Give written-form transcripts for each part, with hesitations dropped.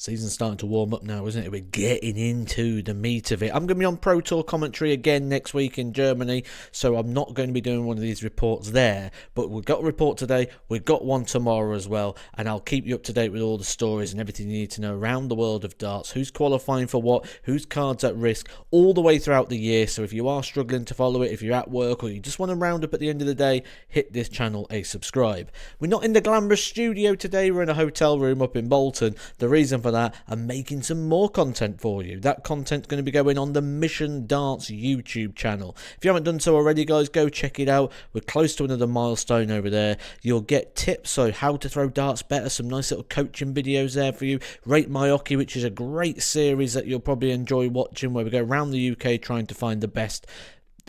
Season's starting to warm up now, isn't it? We're getting into the meat of it. I'm going to be on Pro Tour commentary again next week in Germany, so I'm not going to be doing one of these reports there. But we've got a report today, we've got one tomorrow as well, and I'll keep you up to date with all the stories and everything you need to know around the world of darts, who's qualifying for what, whose cards at risk, all the way throughout the year. So if you are struggling to follow it, if you're at work or you just want to round up at the end of the day, hit this channel a subscribe. We're not in the glamorous studio today, we're in a hotel room up in Bolton. The reason for that, I'm making some more content for you. That content's going to be going on the Mission Darts YouTube channel. If you haven't done so already, guys, go check it out. We're close to another milestone over there. You'll get tips on how to throw darts better, some nice little coaching videos there for you. Rate My Hockey, which is a great series that you'll probably enjoy watching, where we go around the UK trying to find the best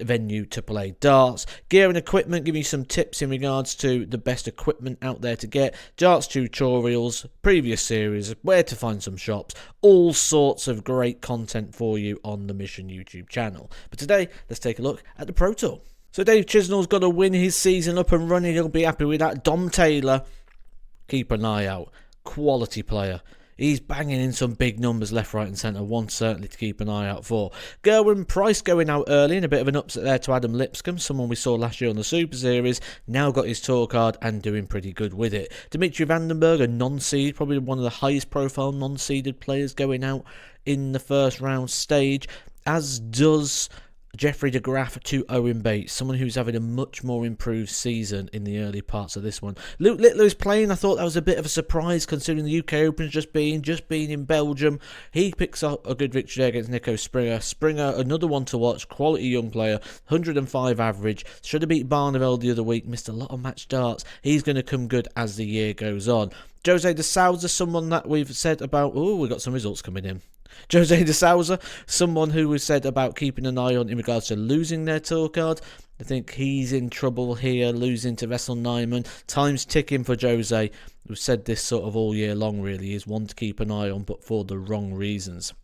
venue to play darts. Gear and equipment, give you some tips in regards to the best equipment out there to get, darts tutorials, previous series, where to find some shops, all sorts of great content for you on the Mission YouTube channel. But today, let's take a look at the Pro Tour. So Dave Chisnall's got to win his season up and running. He'll be happy with that. Dom Taylor, keep an eye out. Quality player. He's banging in some big numbers left, right and centre. One certainly to keep an eye out for. Gerwin Price going out early and a bit of an upset there to Adam Lipscomb, someone we saw last year on the Super Series. Now got his tour card and doing pretty good with it. Dimitri Vandenberg, a non-seed, probably one of the highest profile non-seeded players going out in the first round stage, as does Jeffrey de Graaf to Owen Bates, someone who's having a much more improved season in the early parts of this one. Luke Littler's playing. I thought that was a bit of a surprise considering the UK Open's just been in Belgium. He picks up a good victory there against Nico Springer. Springer, another one to watch, quality young player, 105 average. Should have beat Barneveld the other week, missed a lot of match darts. He's going to come good as the year goes on. Jose de Souza, someone that we've said about, we've got some results coming in. Jose de Souza, someone who we've said about keeping an eye on in regards to losing their tour card. I think he's in trouble here, losing to Vessel Nyman. Time's ticking for Jose. We've said this sort of all year long, really. He's one to keep an eye on, but for the wrong reasons.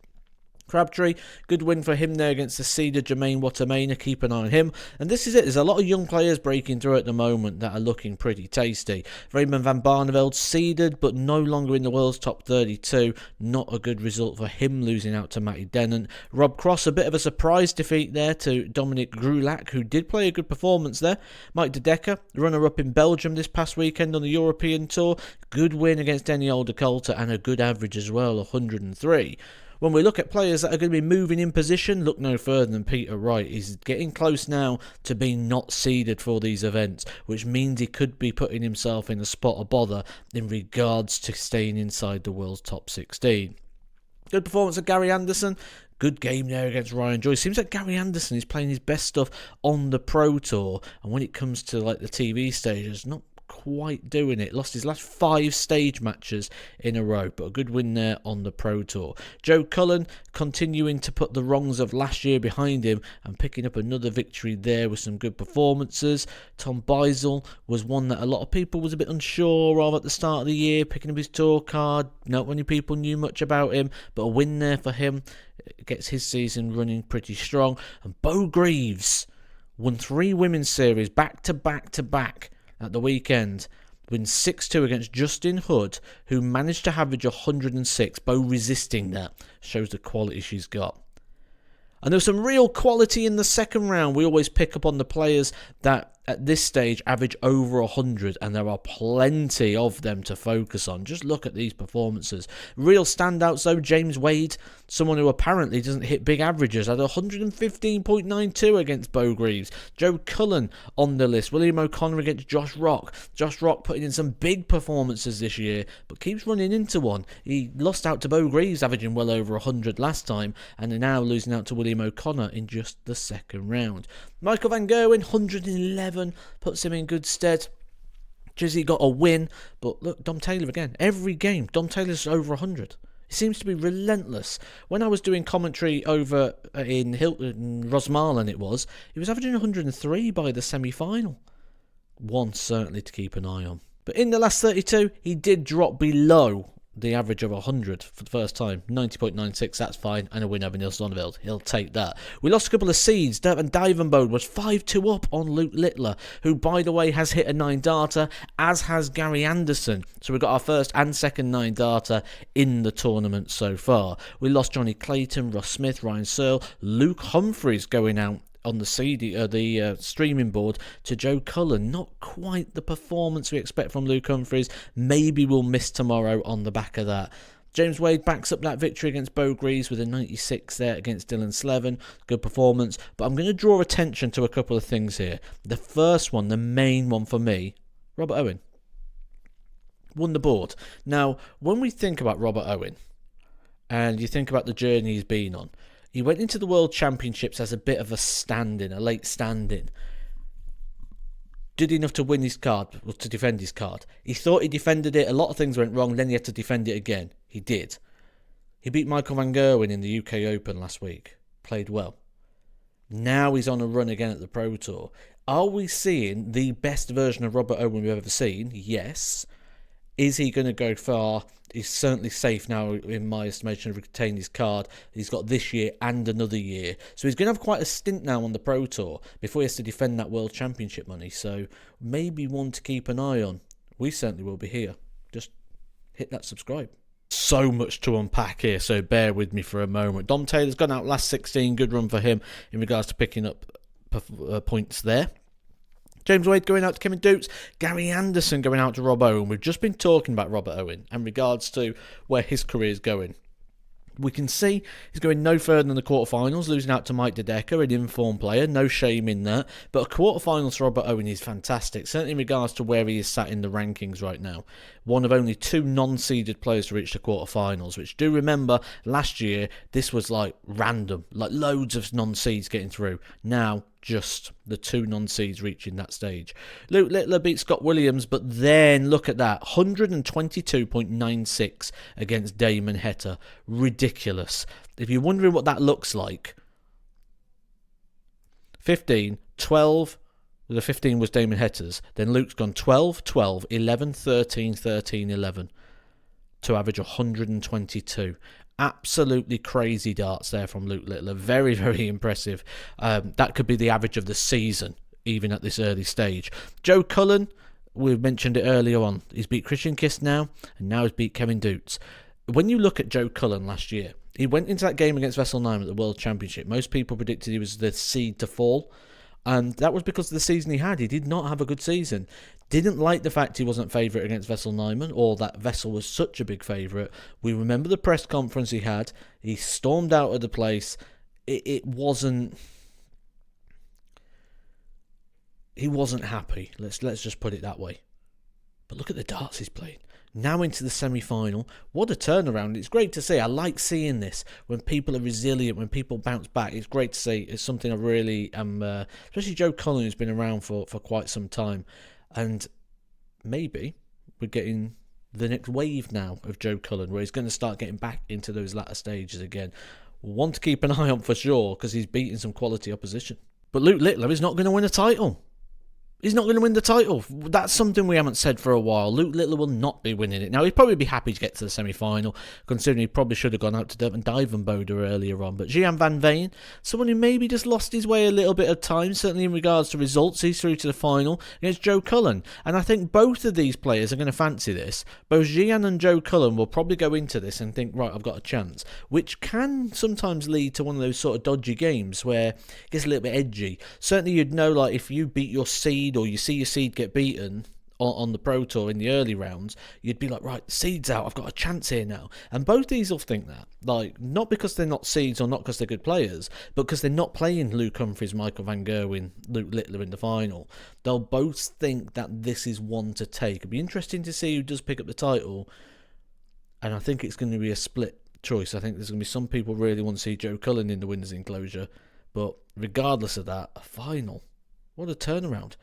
Crabtree, good win for him there against the seeder Jermaine Watermainer. Keep an eye on him. And this is it. There's a lot of young players breaking through at the moment that are looking pretty tasty. Raymond van Barneveld seeded, but no longer in the world's top 32. Not a good result for him, losing out to Matty Dennant. Rob Cross, a bit of a surprise defeat there to Dominic Grulac, who did play a good performance there. Mike De Decker, runner-up in Belgium this past weekend on the European Tour. Good win against Denny Aldercoulter and a good average as well, 103. When we look at players that are going to be moving in position, look no further than Peter Wright. He's getting close now to being not seeded for these events, which means he could be putting himself in a spot of bother in regards to staying inside the world's top 16. Good performance of Gary Anderson. Good game there against Ryan Joyce. Seems like Gary Anderson is playing his best stuff on the Pro Tour, and when it comes to like the TV stages, not quite doing it. Lost his last 5 stage matches in a row, but a good win there on the Pro Tour. Joe Cullen continuing to put the wrongs of last year behind him and picking up another victory there with some good performances. Tom Beisel was one that a lot of people was a bit unsure of at the start of the year, picking up his tour card. Not many people knew much about him, but a win there for him. Gets his season running pretty strong. And Bo Greaves won 3 women's series back to back at the weekend, wins 6-2 against Justin Hood, who managed to average 106. Bo resisting that. Shows the quality she's got. And there was some real quality in the second round. We always pick up on the players that at this stage average over 100, and there are plenty of them to focus on. Just look at these performances. Real standouts though, James Wade, someone who apparently doesn't hit big averages, had 115.92 against Bo Greaves. Joe Cullen on the list. William O'Connor against Josh Rock. Josh Rock putting in some big performances this year, but keeps running into one. He lost out to Bo Greaves, averaging well over 100 last time, and are now losing out to William O'Connor in just the second round. Michael Van Gerwen, 111, puts him in good stead. Jizzy got a win, but look, Dom Taylor again. Every game, Dom Taylor's over 100. He seems to be relentless. When I was doing commentary over in Hilton, Rosmarlin he was averaging 103 by the semi-final. One certainly to keep an eye on. But in the last 32, he did drop below the average of 100 for the first time. 90.96, that's fine. And a win over Niels Zonneveld. He'll take that. We lost a couple of seeds. Devon Divenbode was 5-2 up on Luke Littler, who, by the way, has hit a 9-darter, as has Gary Anderson. So we've got our first and second 9-darter in the tournament so far. We lost Johnny Clayton, Ross Smith, Ryan Searle, Luke Humphreys going out on the streaming board to Joe Cullen. Not quite the performance we expect from Luke Humphreys. Maybe we'll miss tomorrow on the back of that. James Wade backs up that victory against Beau Greaves with a 96 there against Dylan Slevin. Good performance. But I'm going to draw attention to a couple of things here. The first one, the main one for me, Robert Owen. Won the board. Now, when we think about Robert Owen, and you think about the journey he's been on, he went into the World Championships as a bit of a stand-in, a late stand-in. Did enough to win his card, or to defend his card. He thought he defended it. A lot of things went wrong. Then he had to defend it again. He did. He beat Michael van Gerwen in the UK Open last week. Played well. Now he's on a run again at the Pro Tour. Are we seeing the best version of Robert Owen we've ever seen? Yes. Is he going to go far? He's certainly safe now, in my estimation, to retain his card. He's got this year and another year. So he's going to have quite a stint now on the Pro Tour before he has to defend that World Championship money. So maybe one to keep an eye on. We certainly will be here. Just hit that subscribe. So much to unpack here, so bear with me for a moment. Dom Taylor's gone out last 16. Good run for him in regards to picking up points there. James Wade going out to Kevin Dukes. Gary Anderson going out to Rob Owen. We've just been talking about Robert Owen in regards to where his career is going. We can see he's going no further than the quarterfinals, losing out to Mike DeDecker, an informed player. No shame in that. But a quarterfinals for Robert Owen is fantastic, certainly in regards to where he is sat in the rankings right now. One of only 2 non-seeded players to reach the quarterfinals, which, do remember, last year this was like random, like loads of non-seeds getting through. Now, just the 2 non-seeds reaching that stage. Luke Littler beat Scott Williams, but then look at that, 122.96 against Damon Heta. Ridiculous. If you're wondering what that looks like, 15, 12, the 15 was Damon Heta's, then Luke's gone 12, 12, 11, 13, 13, 11 to average 122. Absolutely crazy darts there from Luke Littler. Very, very impressive. That could be the average of the season, even at this early stage. Joe Cullen, we mentioned it earlier on. He's beat Christian Kiss now, and now he's beat Kevin Dukes. When you look at Joe Cullen last year, he went into that game against Vessel Nyman at the World Championship. Most people predicted he was the seed to fall, and that was because of the season he had. He did not have a good season. Didn't like the fact he wasn't favourite against Vessel Nyman, or that Vessel was such a big favourite. We remember the press conference he had. He stormed out of the place. It wasn't... He wasn't happy. Let's just put it that way. But look at the darts he's playing. Now into the semi-final. What a turnaround. It's great to see. I like seeing this. When people are resilient, when people bounce back, it's great to see. It's something I really am... especially Joe Cullen, who's been around for quite some time. And maybe we're getting the next wave now of Joe Cullen, where he's going to start getting back into those latter stages again. One to keep an eye on for sure, because he's beating some quality opposition. But Luke Littler is not going to win a title. He's not going to win the title. That's something we haven't said for a while. Luke Littler will not be winning it. Now, he'd probably be happy to get to the semi-final, considering he probably should have gone out to Devon Divenbode earlier on. But Gian van Veen, someone who maybe just lost his way a little bit of time, certainly in regards to results. He's through to the final against Joe Cullen. And I think both of these players are going to fancy this. Both Gian and Joe Cullen will probably go into this and think, right, I've got a chance, which can sometimes lead to one of those sort of dodgy games where it gets a little bit edgy. Certainly you'd know, like, if you beat your seed, or you see your seed get beaten on the Pro Tour in the early rounds, you'd be like, right, seed's out, I've got a chance here now. And both these will think that, like, not because they're not seeds or not because they're good players, but because they're not playing Luke Humphreys, Michael van Gerwen, Luke Littler in the final. They'll both think that this is one to take. It'll be interesting to see who does pick up the title, and I think it's going to be a split choice. I think there's going to be some people really want to see Joe Cullen in the winners' enclosure, but regardless of that, a final. What a turnaround.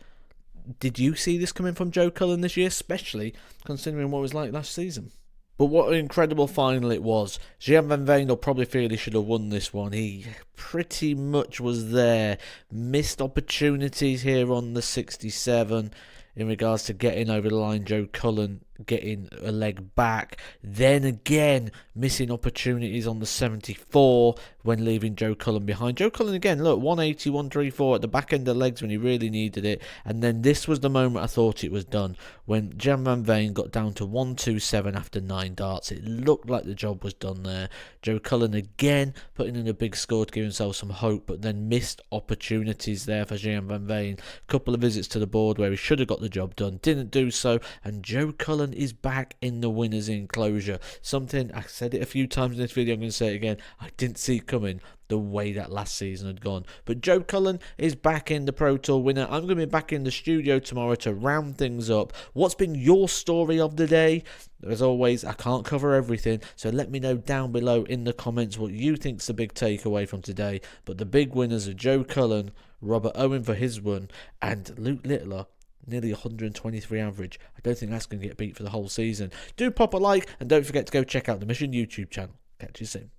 Did you see this coming from Joe Cullen this year, especially considering what it was like last season? But what an incredible final it was. Gian van Veen will probably feel he should have won this one. He pretty much was there. Missed opportunities here on the 67 in regards to getting over the line. Joe Cullen getting a leg back. Then again, missing opportunities on the 74 when leaving Joe Cullen behind. Joe Cullen again, look, 180, 134 at the back end of legs when he really needed it. And then this was the moment I thought it was done. When Jan Van Veen got down to 127 after 9 darts. It looked like the job was done there. Joe Cullen again putting in a big score to give himself some hope, but then missed opportunities there for Jan Van Veen. Couple of visits to the board where he should have got the job done, didn't do so, and Joe Cullen is back in the winner's enclosure. Something, I said it a few times in this video, I'm going to say it again, I didn't see coming the way that last season had gone. But Joe Cullen is back in the Pro Tour winner. I'm going to be back in the studio tomorrow to round things up. What's been your story of the day? As always, I can't cover everything, so let me know down below in the comments what you think's the big takeaway from today. But the big winners are Joe Cullen, Robert Owen for his one, and Luke Littler, nearly 123 average. I don't think that's going to get beat for the whole season. Do pop a like, and don't forget to go check out the Mission YouTube channel. Catch you soon.